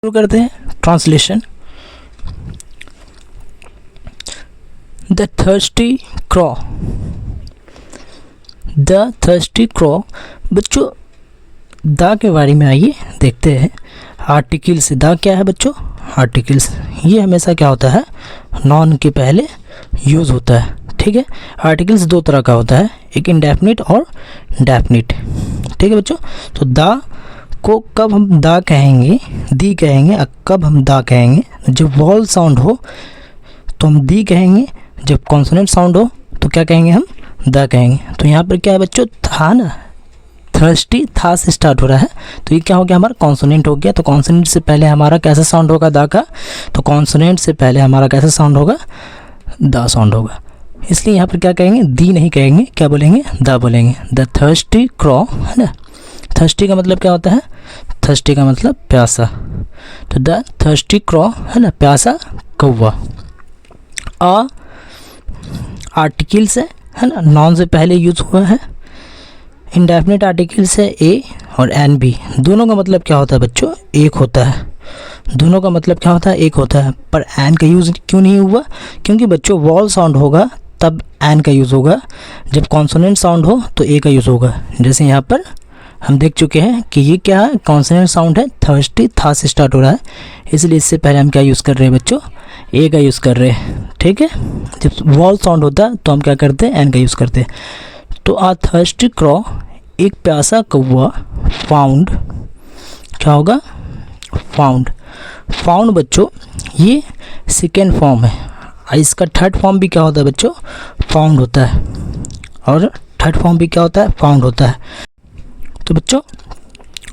शुरू करते हैं translation. The thirsty crow, the thirsty crow. बच्चों द के बारे में आइए देखते हैं। आर्टिकल्स, द क्या है बच्चों? आर्टिकल्स। ये हमेशा क्या होता है? नॉन के पहले यूज़ होता है। ठीक है, आर्टिकल्स दो तरह का होता है, एक इंडेफिनिट और डेफिनिट। ठीक है बच्चों, तो द को कब हम दा कहेंगे, दी कहेंगे, कब हम दा कहेंगे? जब वॉल साउंड हो तो हम दी कहेंगे, जब कॉन्सोनेंट साउंड हो तो क्या कहेंगे? हम दा कहेंगे। तो यहाँ पर क्या है बच्चों? था ना, थर्स्टी था से स्टार्ट हो रहा है, तो ये क्या हो गया? हमारा कॉन्सोनेंट हो गया। तो कॉन्सोनेंट से पहले हमारा कैसा साउंड होगा? दा का। तो कॉन्सोनेंट से पहले हमारा कैसा साउंड होगा? दा साउंड होगा। इसलिए यहाँ पर क्या कहेंगे? दी नहीं कहेंगे, क्या बोलेंगे? दा बोलेंगे। द थर्स्टी क्रॉ, है ना। थर्स्टी का मतलब क्या होता है? थर्स्टी का मतलब प्यासा। तो द थर्स्टी क्रॉ, है ना, प्यासा कौवा। आ आर्टिकल से, है ना, नॉन से पहले यूज हुआ है। इंडेफिनिट आर्टिकल से ए और एन बी, दोनों का मतलब क्या होता है बच्चों? एक होता है। दोनों का मतलब क्या होता है? एक होता है। पर एन का यूज़ क्यों नहीं हुआ? क्योंकि बच्चों वॉल साउंड होगा तब एन का यूज़ होगा, जब कॉन्सोनेंट साउंड हो तो ए का यूज़ होगा। जैसे यहाँ पर हम देख चुके हैं कि ये क्या है? कॉन्सोनेंट साउंड है, थर्स्टी था से स्टार्ट हो रहा है, इसलिए इससे पहले हम क्या यूज़ कर रहे हैं बच्चों? ए का यूज़ कर रहे हैं। ठीक है, जब वॉल साउंड होता है तो हम क्या करते हैं? एन का यूज़ करते हैं। तो आ थर्स्टी क्रॉ, एक प्यासा कौवा, फाउंड, क्या होगा? फाउंड। फाउंड बच्चों ये सेकेंड फॉर्म है, इसका थर्ड फॉर्म भी क्या होता है बच्चों? फाउंड होता है। और थर्ड फॉर्म भी क्या होता है? फाउंड होता है। तो बच्चों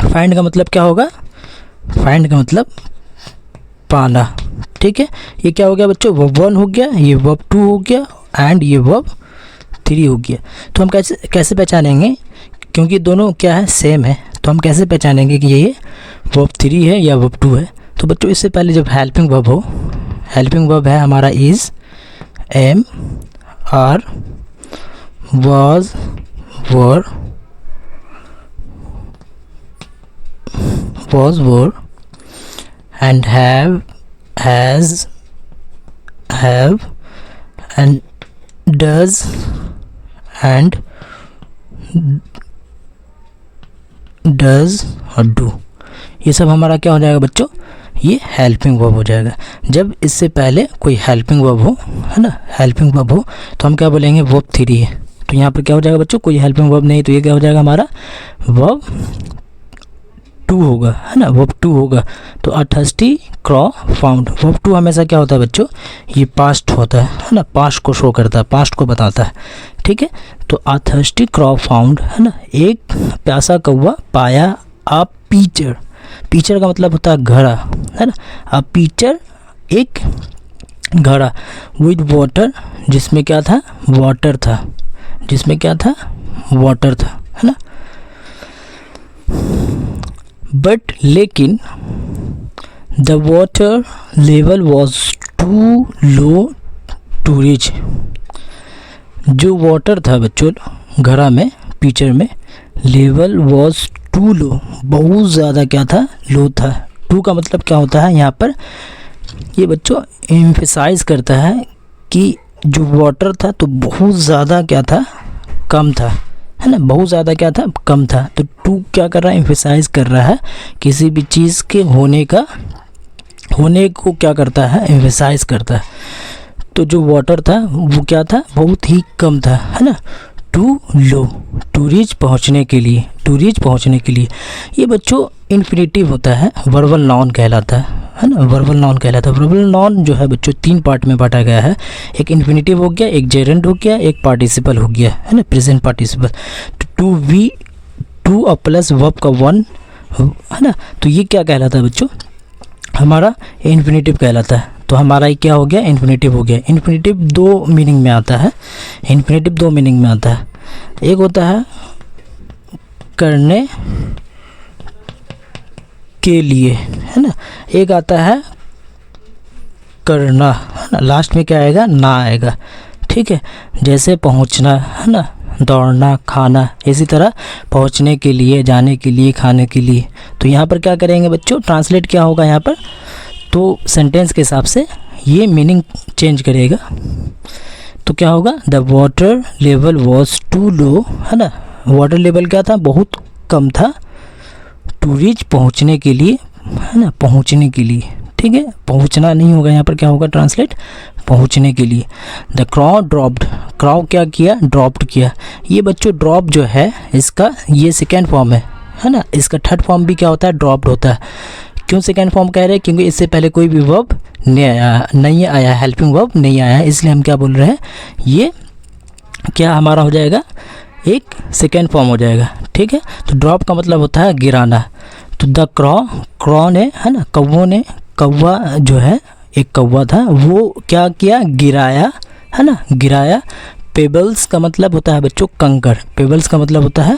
फाइंड का मतलब क्या होगा? फाइंड का मतलब पाना। ठीक है, ये क्या हो गया बच्चों? वर्ब 1 हो गया, ये वर्ब 2 हो गया एंड ये वर्ब 3 हो गया। तो हम कैसे पहचानेंगे? क्योंकि दोनों क्या है? सेम है। तो हम कैसे पहचानेंगे कि ये वर्ब 3 है या वर्ब 2 है? तो बच्चों इससे पहले जब हेल्पिंग वर्ब हो, हेल्पिंग वर्ब है हमारा is, am, are, was, were, was, were, and have, has, have, and does, and does और do, ये सब हमारा क्या हो जाएगा बच्चों? ये हेल्पिंग वर्ब हो जाएगा। जब इससे पहले कोई हेल्पिंग वर्ब हो, है ना, हेल्पिंग वर्ब हो, तो हम क्या बोलेंगे? वर्ब 3 है। तो यहाँ पर क्या हो जाएगा बच्चों? कोई हेल्पिंग वर्ब नहीं, तो ये क्या हो जाएगा? हमारा वर्ब 2 होगा, है ना, वर्ब 2 होगा। तो अ थर्स्टी क्रॉ फाउंड, वर्ब 2 हमेशा क्या होता है बच्चों? ये पास्ट होता है ना, पास्ट को शो करता है, पास्ट को बताता है। ठीक है, तो अ थर्स्टी क्रॉ फाउंड, है ना, एक प्यासा कौवा पाया। अ पीचर, पीचर का मतलब होता है घड़ा, है ना। अ पीचर एक घड़ा, विद वाटर, जिसमें क्या था? वाटर था, जिसमें क्या था? वाटर था, है ना। बट लेकिन the water level was too low to reach, जो वाटर था बच्चों घड़ा में, पीचर में, लेवल वॉज टू लो, बहुत ज़्यादा क्या था? लो था। टू का मतलब क्या होता है यहाँ पर? ये बच्चों एम्फेसाइज करता है कि जो वाटर था तो बहुत ज़्यादा क्या था? कम था, है ना, बहुत ज़्यादा क्या था? कम था। तो टू क्या कर रहा है? एम्फेसाइज कर रहा है किसी भी चीज़ के होने को क्या करता है? एम्फेसाइज करता है। तो जो वाटर था वो क्या था? बहुत ही कम था, है ना। टू लो, टू रीच पहुँचने के लिए, टू रीच पहुँचने के लिए। ये बच्चों इन्फिनेटिव होता है, वर्बल नाउन कहलाता है ना, वर्बल नाउन कहलाता है। वर्बल नाउन जो है बच्चों 3 पार्ट में बांटा गया है, एक इन्फिनेटिव हो गया, एक जेरेंट हो गया, एक पार्टिसिपल हो गया, है ना, present participle. To V, to और प्लस वर्ब का 1, है ना। तो ये क्या कहलाता है बच्चों? हमारा इन्फिनेटिव कहलाता है। तो हमारा ये क्या हो गया? इन्फिनेटिव हो गया। इन्फिनेटिव 2 मीनिंग में आता है, इन्फिनेटिव 2 मीनिंग में आता है। एक होता है करने के लिए, है ना, एक आता है करना, है ना, लास्ट में क्या आएगा? ना आएगा। ठीक है, जैसे पहुंचना, है ना, दौड़ना, खाना, इसी तरह पहुंचने के लिए, जाने के लिए, खाने के लिए। तो यहाँ पर क्या करेंगे बच्चों, ट्रांसलेट क्या होगा यहाँ पर, तो सेंटेंस के हिसाब से ये मीनिंग चेंज करेगा। तो क्या होगा, the water level was too low, है ना, वाटर लेवल क्या था, बहुत कम था, टू रीच पहुँचने के लिए, है ना, पहुँचने के लिए, ठीक है, पहुँचना नहीं होगा यहाँ पर, क्या होगा ट्रांसलेट, पहुँचने के लिए। द क्रॉ ड्रॉप्ड, क्रॉ क्या किया, ड्रॉप्ड किया। ये बच्चों ड्रॉप जो है इसका ये सेकेंड फॉर्म है ना, इसका थर्ड फॉर्म भी क्या होता है, ड्रॉप्ड होता है। क्यों सेकेंड फॉर्म कह रहे हैं, क्योंकि इससे पहले कोई भी वर्ब नहीं आया, हेल्पिंग वर्ब नहीं आया है, इसलिए हम क्या बोल रहे हैं, ये क्या हमारा हो जाएगा, एक सेकेंड फॉर्म हो जाएगा, ठीक है। तो ड्रॉप का मतलब होता है गिराना। तो द क्रॉ ने, है ना, कौवों ने, कौवा जो है एक कौवा था, वो क्या किया, गिराया, है ना, गिराया। पेबल्स का मतलब होता है बच्चों कंकर, पेबल्स का मतलब होता है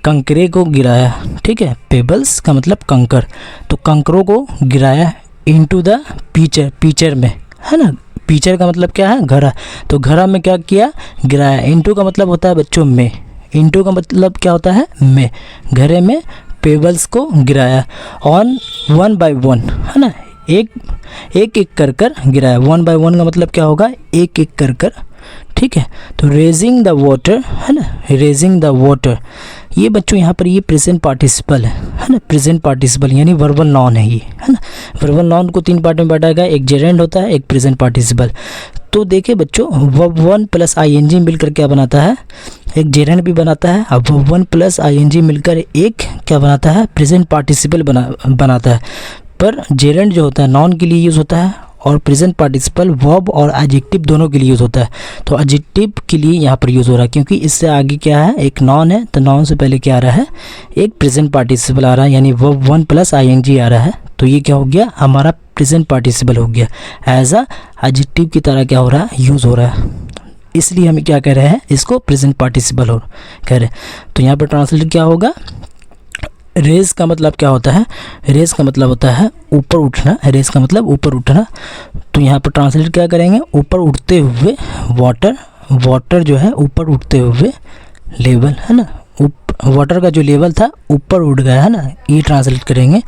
कंकरे को गिराया, ठीक है, पेबल्स का मतलब कंकर। तो कंकरों को गिराया इनटू द पीचर, पीचर में, है ना, पीचर का मतलब क्या है, घड़ा। तो घड़ा में क्या किया, गिराया। इनटू का मतलब होता है बच्चों में, इनटू का मतलब क्या होता है, में, घड़े में पेबल्स को गिराया। ऑन वन बाय वन, है ना, एक एक कर कर गिराया। वन बाय वन का मतलब क्या होगा, एक एक कर कर, ठीक है। तो रेजिंग द वाटर, है ना, रेजिंग द वाटर, ये बच्चों यहाँ पर ये प्रेजेंट पार्टिसिपल है ना, प्रेजेंट पार्टिसिपल यानी वर्बल नॉन है ये, है ना। वर्बल नॉन को तीन पार्ट में बांटा गया, एक जेरेंड होता है, एक प्रेजेंट पार्टिसिपल। तो देखिए बच्चों, वर्ब वन प्लस आईएनजी मिलकर क्या बनाता है, एक जेरेंड भी बनाता है। अब वर्ब वन प्लस आईएनजी मिलकर एक क्या बनाता है, प्रेजेंट पार्टिसिपल बनाता है। पर जेरेंड जो होता है नॉन के लिए यूज़ होता है और प्रेजेंट पार्टिसिपल वर्ब और एडजेक्टिव दोनों के लिए यूज़ होता है। तो एडजेक्टिव के लिए यहाँ पर यूज़ हो रहा है, क्योंकि इससे आगे क्या है, एक नॉन है, तो नॉन से पहले क्या आ रहा है, एक प्रेजेंट पार्टिसिपल आ रहा है, यानी वर्ब वन प्लस आईएनजी आ रहा है। तो ये क्या हो गया, हमारा प्रेजेंट पार्टिसिपल हो गया, एज अ एडजेक्टिव की तरह क्या हो रहा है, यूज़ हो रहा है। इसलिए हम क्या कह रहे हैं, इसको प्रेजेंट पार्टिसिपल हो कह रहे हैं। तो यहाँ पर ट्रांसलेट क्या होगा, रेज का मतलब क्या होता है, रेज का मतलब होता है ऊपर उठना, रेज का मतलब ऊपर उठना। तो यहाँ पर ट्रांसलेट क्या करेंगे, ऊपर उठते हुए वाटर, वाटर जो है ऊपर उठते हुए लेवल, है ना, वाटर का जो लेवल था ऊपर उठ गया, है ना, ये ट्रांसलेट करेंगे।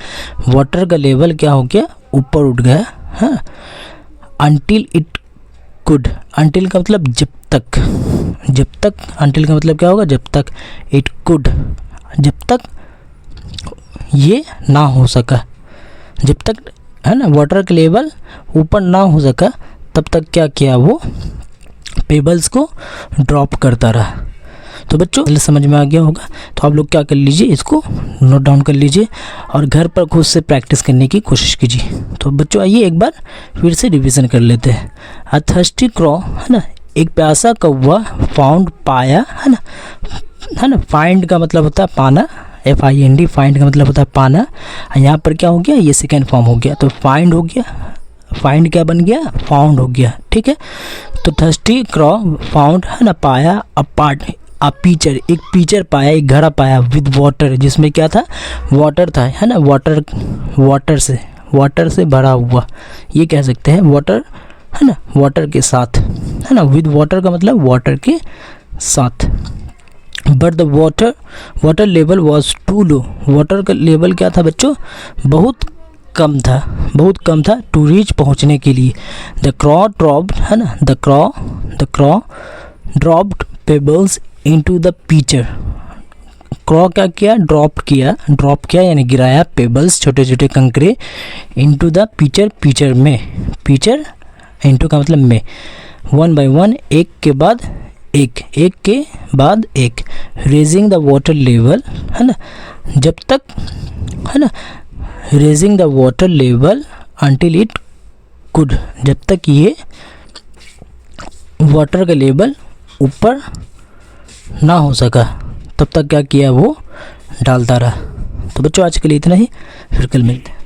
वाटर का लेवल क्या हो गया, ऊपर उठ गया, है। अनटिल इट कुड, अनटिल का मतलब जब तक, जब तक, अनटिल का मतलब क्या होगा, जब तक, इट कुड, जब तक ये ना हो सका, जब तक, है ना, वाटर का लेवल ऊपर ना हो सका तब तक क्या किया, वो पेबल्स को ड्रॉप करता रहा। तो बच्चों समझ में आ गया होगा। तो आप लोग क्या कर लीजिए, इसको नोट डाउन कर लीजिए और घर पर खुद से प्रैक्टिस करने की कोशिश कीजिए। तो बच्चों आइए एक बार फिर से रिवीजन कर लेते हैं। अ थर्स्टी क्रॉ, है ना, एक प्यासा कौवा, फाउंड पाया, है ना, फाइंड का मतलब होता है पाना, FIND, फाइंड का मतलब होता है पाना। यहाँ पर क्या हो गया, ये सेकेंड फॉर्म हो गया, तो फाइंड हो गया, फाइंड क्या बन गया, फाउंड हो गया, ठीक है। तो थर्स्टी क्रॉ फाउंड, है ना, पाया, अ पीचर, एक पीचर पाया, एक घड़ा पाया विद वाटर, जिसमें क्या था, वाटर था, है ना, वाटर से भरा हुआ, ये कह सकते हैं, वाटर, है ना, वाटर के साथ, है ना, विद वाटर का मतलब वाटर के साथ। But the water level was too low, water का लेवल क्या था बच्चों, बहुत कम था, बहुत कम था, टू रीच पहुंचने के लिए। द क्रॉ ड्रॉप्ड, है ना, the crow dropped pebbles into the pitcher, crow क्या किया, ड्रॉप किया यानी गिराया, पेबल्स छोटे छोटे कंकरे, इनटू द पीचर, पीचर में, पीचर इनटू का मतलब में, वन बाय वन, एक के बाद एक, एक के बाद एक, रेजिंग द वाटर लेवल, है ना, जब तक, है ना, raising the water level until it could, जब तक ये वाटर का लेवल ऊपर ना हो सका तब तक क्या किया, वो डालता रहा। तो बच्चों आज के लिए इतना ही, फिर कल मिलते हैं।